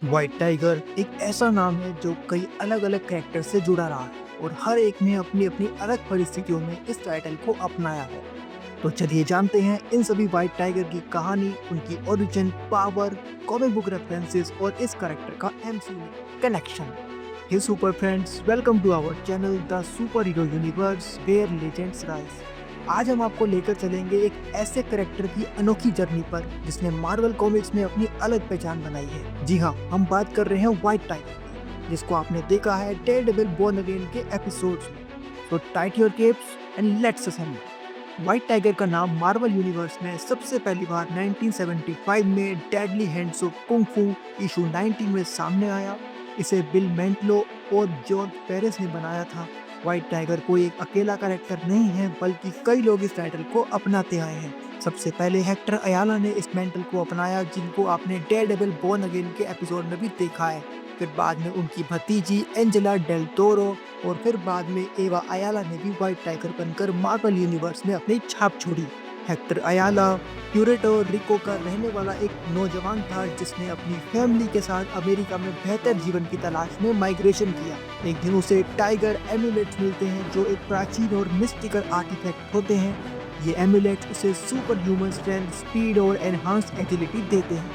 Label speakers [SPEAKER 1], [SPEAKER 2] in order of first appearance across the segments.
[SPEAKER 1] White tiger एक ऐसा नाम है जो कई अलग अलग कैरेक्टर से जुड़ा रहा है और हर एक ने अपनी अपनी अलग परिस्थितियों में इस टाइटल को अपनाया है। तो चलिए जानते हैं इन सभी व्हाइट टाइगर की कहानी, उनकी origin, power, comic book references और इस कैरेक्टर का एमसीयू में connection. Hey super friends, welcome to our channel the super hero universe where legends rise. आज हम आपको लेकर चलेंगे एक ऐसे करेक्टर की अनोखी जर्नी पर जिसने मार्वल कॉमिक्स में अपनी अलग पहचान बनाई है। जी हाँ, हम बात कर रहे हैं व्हाइट टाइगर की, जिसको आपने देखा है डेयरडेविल बॉर्न अगेन के एपिसोड्स में। तो tight your keeps and let's assemble. White tiger का नाम मार्वल यूनिवर्स में सबसे पहली बार 1975 में डेडली हैंड्स ऑफ कुंग फू इशू 19 में सामने आया। इसे बिल मेंटलो और जॉर्ज पेरेस ने बनाया था। व्हाइट टाइगर कोई एक अकेला कैरेक्टर नहीं है, बल्कि कई लोग इस टाइटल को अपनाते आए हैं। सबसे पहले हेक्टर अयाला ने इस मेंटल को अपनाया, जिनको आपने डेयरडेविल बॉर्न अगेन के एपिसोड में भी देखा है। फिर बाद में उनकी भतीजी एंजेला डेल टोरो और फिर बाद में एवा अयाला ने भी व्हाइट टाइगर बनकर मार्वल यूनिवर्स में अपनी छाप छोड़ी। हेक्टर अयाला प्यूरेटो रिको का रहने वाला एक नौजवान था जिसने अपनी फैमिली के साथ अमेरिका में बेहतर जीवन की तलाश में माइग्रेशन किया। एक दिन उसे टाइगर एम्यूलेट्स मिलते हैं जो एक प्राचीन और मिस्टिकल आर्टिफैक्ट होते हैं। ये एम्यूलेट उसे सुपर ह्यूमन स्ट्रेंथ, स्पीड और एनहांस एजिलिटी देते हैं।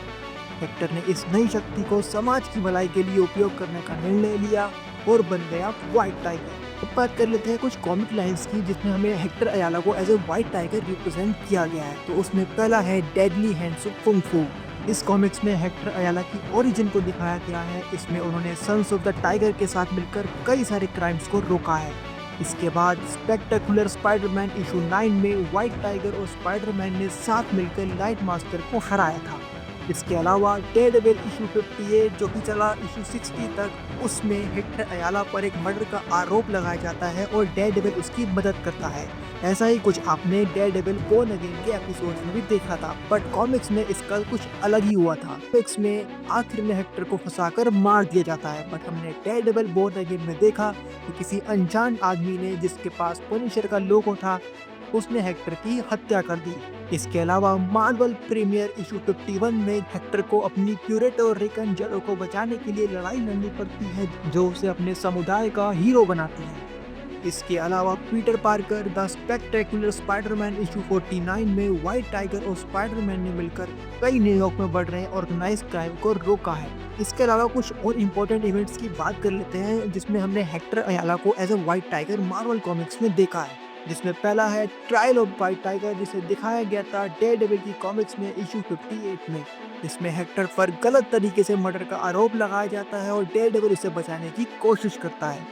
[SPEAKER 1] हेक्टर ने इस नई शक्ति को समाज की भलाई के लिए उपयोग करने का निर्णय लिया और बन गया व्हाइट टाइगर। अब बात कर लेते हैं कुछ कॉमिक लाइंस की जिसमें हमें हेक्टर अयाला को as a white tiger represent किया गया है। तो उसमें पहला है डेडली हैंड्स ऑफ कुंग फू। इस कॉमिक्स में हेक्टर अयाला की ओरिजिन को दिखाया गया है। इसमें उन्होंने सन्स ऑफ द टाइगर के साथ मिलकर कई सारे क्राइम्स को रोका है। इसके बाद स्पेक्टेकुलर स्पाइडरमैन इशू 9 में व्हाइट टाइगर और स्पाइडरमैन ने साथ मिलकर लाइट मास्टर को हराया था। इसके अलावा डेयरडेविल इशू 58 जो कि चला इशू 60 तक, उसमें हेक्टर अयाला पर एक मर्डर का आरोप लगाया जाता है और डेयरडेविल उसकी मदद करता है। ऐसा ही कुछ आपने डेयरडेविल बॉर्न अगेन के एपिसोड्स में भी देखा था, बट कॉमिक्स में इसका कुछ अलग ही हुआ था। कॉमिक्स में आखिर में हेक्टर को फंसाकर मार दिया जाता है, बट हमने डेयरडेविल बॉर्न अगेन में देखा कि किसी अनजान आदमी ने, जिसके पास पनिशर का लोगो था, उसने हेक्टर की हत्या कर दी। इसके अलावा मार्वल प्रीमियर इशू 51 में हेक्टर को अपनी प्यूरेटो रिकन जड़ों को बचाने के लिए लड़ाई लड़नी पड़ती है, जो उसे अपने समुदाय का हीरो बनाती है। इसके अलावा Peter Parker the spectacular Spiderman issue 49 में व्हाइट टाइगर और स्पाइडरमैन ने मिलकर कई न्यूयॉर्क में बढ़ रहे ऑर्गेनाइज क्राइम को रोका है। इसके अलावा कुछ और इम्पोर्टेंट इवेंट्स की बात कर लेते हैं जिसमें हमने हेक्टर अयाला को as a white tiger Marvel comics में देखा है। जिसमें पहला है ट्रायल ऑफ व्हाइट टाइगर, जिसे दिखाया गया था डेयरडेविल की कॉमिक्स में इशू 58 में। इसमें हेक्टर पर गलत तरीके से मर्डर का आरोप लगाया जाता है और डेयरडेविल उसे बचाने की कोशिश करता है।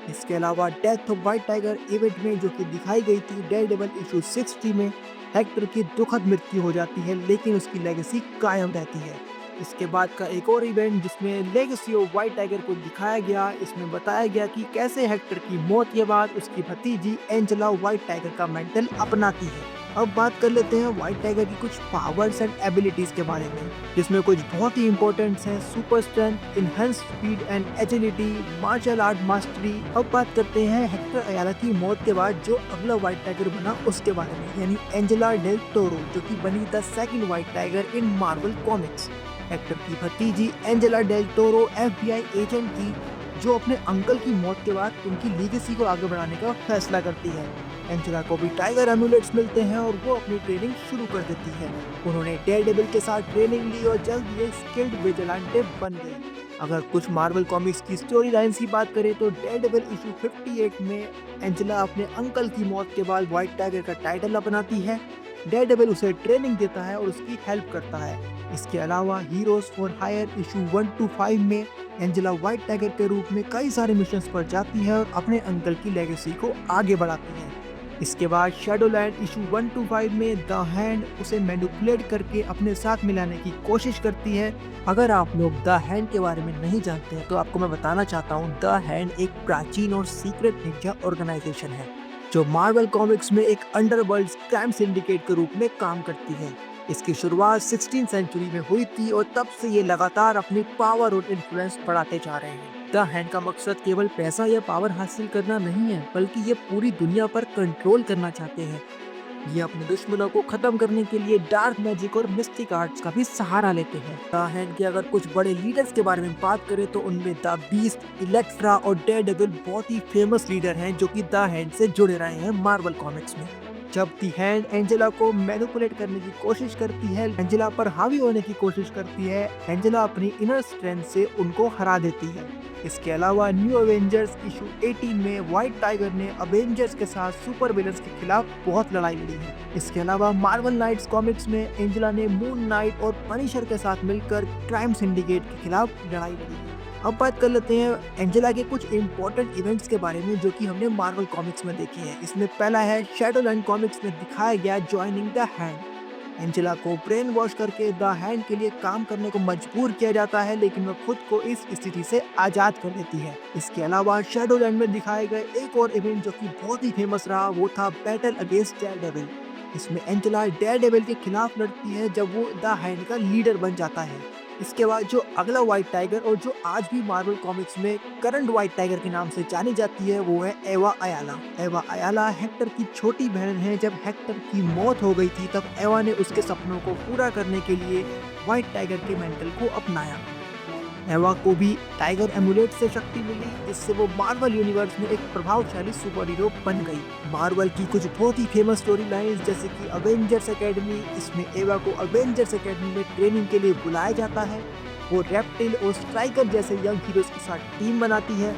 [SPEAKER 1] इसके अलावा death of white tiger event में, जो कि दिखाई गई थी डेयरडेविल इशू 60 में, हेक्टर की दुखद मृत्यु हो जाती है, लेकिन उसकी लेगेसी कायम रहती है। इसके बाद का एक और इवेंट जिसमें लेगेसी ऑफ व्हाइट टाइगर को दिखाया गया, इसमें बताया गया कि कैसे हेक्टर की मौत के बाद उसकी भतीजी एंजेला व्हाइट टाइगर का मेंटल अपनाती है। अब बात कर लेते हैं व्हाइट टाइगर की कुछ पावर्स एंड एबिलिटीज के बारे में, जिसमें कुछ बहुत ही इंपॉर्टेंट हैं: super strength, enhance speed and agility, martial art mastery. अब बात करते हैं हेक्टर अयाला की मौत के बाद जो अगला व्हाइट टाइगर बना उसके बारे में, यानी एंजेला डेल टोरो, जो कि बनी the second white tiger in Marvel comics. Hector की भतीजी Angela Del Toro FBI agent थी, जो अपने अंकल की मौत के बाद उनकी लीगेसी को आगे बढ़ाने का फैसला करती है। एंजेला को भी टाइगर एम्यूलेट्स मिलते हैं और वो अपनी ट्रेनिंग शुरू कर देती है। उन्होंने डेयरडेविल के साथ ट्रेनिंग ली और जल्द ये स्किल्ड विजिलेंटे बन गई। अगर कुछ मार्वल कॉमिक्स की स्टोरी लाइन्स की बात करें तो डेयरडेविल इशू 58 में एंजेला अपने अंकल की मौत के बाद व्हाइट टाइगर का टाइटल अपनाती है। डेयरडेविल उसे ट्रेनिंग देता है और उसकी हेल्प करता है। इसके अलावा हीरोज फॉर हायर इशू 125 में एंजेला व्हाइट टाइगर के रूप में कई सारे मिशंस पर जाती है और अपने अंकल की लेगेसी को आगे बढ़ाती है। इसके बाद शैडोलैंड इशू 125 में द हैंड उसे मैनिपुलेट करके अपने साथ मिलाने की कोशिश करती है। अगर आप लोग द हैंड के बारे में नहीं जानते हैं तो आपको मैं बताना चाहता हूँ, द हैंड एक प्राचीन और सीक्रेट निंजा ऑर्गेनाइजेशन है जो मार्वल कॉमिक्स में एक अंडरवर्ल्ड क्राइम सिंडिकेट के रूप में काम करती है। इसकी शुरुआत 16th सेंचुरी में हुई थी और तब से ये लगातार अपनी पावर और इन्फ्लुएंस बढ़ाते जा रहे हैं। द हैंड का मकसद केवल पैसा या पावर हासिल करना नहीं है, बल्कि ये पूरी दुनिया पर कंट्रोल करना चाहते हैं। ये अपने दुश्मनों को खत्म करने के लिए डार्क मैजिक और मिस्टिक आर्ट्स का भी सहारा लेते हैं। द हैंड के अगर कुछ बड़े लीडर्स के बारे में बात करें तो उनमें द बीस्ट, इलेक्ट्रा और डेयरडेविल बहुत ही फेमस लीडर हैं जो कि द हैंड से जुड़े रहे हैं मार्वल कॉमिक्स में। जब दी हैंड एंजेला को मैनिपुलेट करने की कोशिश करती है, एंजेला पर हावी होने की कोशिश करती है, एंजेला अपनी इनर स्ट्रेंथ से उनको हरा देती है। इसके अलावा न्यू एवेंजर्स इशू 18 में व्हाइट टाइगर ने अवेंजर्स के साथ सुपर विलन्स के खिलाफ बहुत लड़ाई लड़ी है। इसके अलावा मार्वल नाइट्स कॉमिक्स में एंजेला ने मून नाइट और पनिशर के साथ मिलकर क्राइम सिंडिकेट के खिलाफ लड़ाई लड़ी है। अब बात कर लेते हैं एंजेला के कुछ इंपॉर्टेंट इवेंट्स के बारे में जो कि हमने मार्वल कॉमिक्स में देखे हैं। इसमें पहला है शैडोलैंड कॉमिक्स में दिखाया गया जॉइनिंग द हैंड। एंजेला को ब्रेन वॉश करके द हैंड के लिए काम करने को मजबूर किया जाता है, लेकिन वह खुद को इस स्थिति से आजाद कर लेती है। इसके अलावा शैडोलैंड में दिखाए गए एक और इवेंट जो कि बहुत ही फेमस रहा वो था बैटल अगेंस्ट डेयरडेविल। इसमें एंजेला डेयरडेविल के खिलाफ लड़ती है जब वो द हैंड का लीडर बन जाता है। इसके बाद जो अगला व्हाइट टाइगर और जो आज भी मार्वल कॉमिक्स में करंट व्हाइट टाइगर के नाम से जानी जाती है वो है एवा अयाला। एवा अयाला हेक्टर की छोटी बहन है। जब हेक्टर की मौत हो गई थी तब एवा ने उसके सपनों को पूरा करने के लिए व्हाइट टाइगर के मेंटल को अपनाया। एवा को भी टाइगर एमुलेट से शक्ति मिली, जिससे वो मार्वल यूनिवर्स में एक प्रभावशाली सुपर हीरो बन गई। मार्वल की कुछ बहुत ही फेमस स्टोरी लाइन्स जैसे कि अवेंजर्स एकेडमी, इसमें एवा को अवेंजर्स एकेडमी में ट्रेनिंग के लिए बुलाया जाता है। वो रेप्टिल और स्ट्राइकर जैसे यंग हीरोज के साथ टीम बनाती है।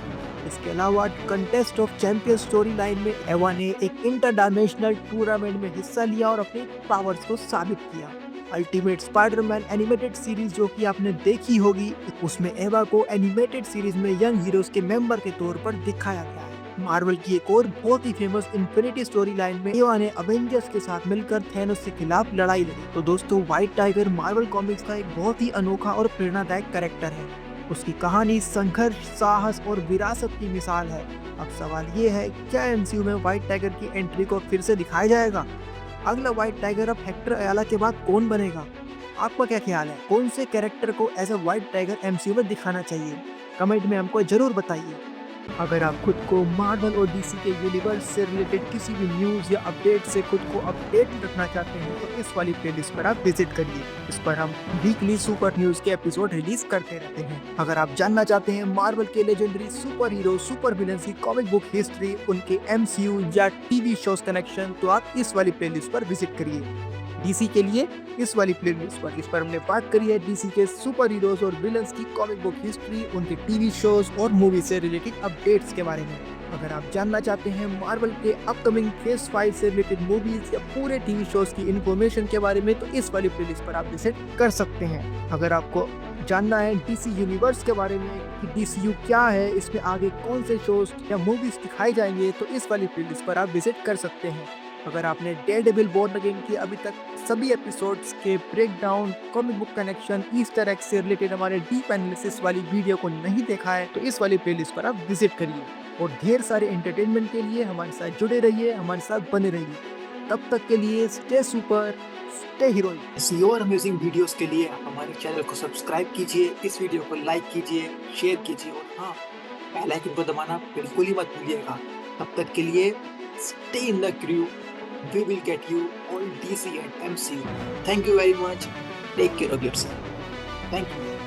[SPEAKER 1] इसके अलावा contest of champion story line में एवा ने एक इंटरडायमेंशनल टूर्नामेंट में हिस्सा लिया और अपने पावर्स को साबित किया। अल्टीमेट स्पाइडरमैन एनिमेटेड सीरीज जो कि आपने देखी होगी, उसमें एवा को एनिमेटेड सीरीज में यंग हीरोज के मेंबर के तौर पर दिखाया गया है। मार्वल की एक और बहुत ही फेमस इन्फिनिटी स्टोरी लाइन में एवा ने अवेंजर्स के साथ मिलकर थैनोस के खिलाफ लड़ाई लड़ी। तो दोस्तों, व्हाइट टाइगर मार्वल कॉमिक्स का एक बहुत ही अनोखा और प्रेरणादायक कैरेक्टर है। उसकी कहानी संघर्ष, साहस और विरासत की मिसाल है। अब सवाल ये है, क्या एमसीयू में व्हाइट टाइगर की एंट्री को फिर से दिखाया जाएगा? अगला व्हाइट टाइगर अब हेक्टर अयाला के बाद कौन बनेगा? आपका क्या ख्याल है? कौन से कैरेक्टर को as a white tiger MCU में दिखाना चाहिए? कमेंट में हमको जरूर बताइए। अगर आप खुद को मार्वल और डीसी के यूनिवर्स से रिलेटेड किसी भी न्यूज़ या अपडेट से खुद को अपडेट रखना चाहते हैं तो इस वाली प्लेलिस्ट पर आप विजिट करिए। इस पर हम वीकली सुपर न्यूज़ के एपिसोड रिलीज करते रहते हैं। अगर आप जानना चाहते हैं मार्वल के legendary super hero, super villains की कॉमिक बुक हिस्ट्री, उनके एमसीयू या टीवी शोज कनेक्शन, तो आप इस वाली प्लेलिस्ट पर विजिट करिए। डीसी के लिए इस वाली प्लेलिस्ट पर, इस पर हमने बात करी है डीसी के सुपर हीरोज और विलन्स की कॉमिक बुक हिस्ट्री, उनके टीवी शोज और मूवी से रिलेटेड अपडेट्स के बारे में। अगर आप जानना चाहते हैं मार्वल के अपकमिंग फेज 5 से रिलेटेड मूवीज या पूरे टीवी शोज की इन्फॉर्मेशन के बारे में, तो इस वाली प्लेलिस्ट पर आप विजिट कर सकते हैं। अगर आपको जानना है डीसी यूनिवर्स के बारे में कि डीसीयू क्या है, इसमें आगे कौन से शोज या मूवीज दिखाई जाएंगे, तो इस वाली प्लेलिस्ट पर आप विजिट कर सकते हैं। अगर आपने डेयरडेविल बॉर्न अगेन की अभी तक सभी एपिसोड्स के breakdown, comic book connection, Easter egg से रिलेटेड हमारे डीप एनालिसिस वाली वीडियो को नहीं देखा है, तो इस वाली प्लेलिस्ट पर आप विजिट करिए और ढेर सारे एंटरटेनमेंट के लिए हमारे साथ जुड़े रहिए, हमारे साथ बने रहिए। तब तक के लिए स्टे सुपर, स्टे हीरोइक।
[SPEAKER 2] ऐसी और अमेजिंग वीडियोस के लिए हमारे चैनल को सब्सक्राइब कीजिए, इस वीडियो को लाइक कीजिए, शेयर कीजिए और हाँ, बेल आइकन को दबाना बिल्कुल ही मत भूलिएगा। तब तक के लिए stay in the crew. We will get you all DC and MCU. Thank you very much. Take care of yourself. Thank you.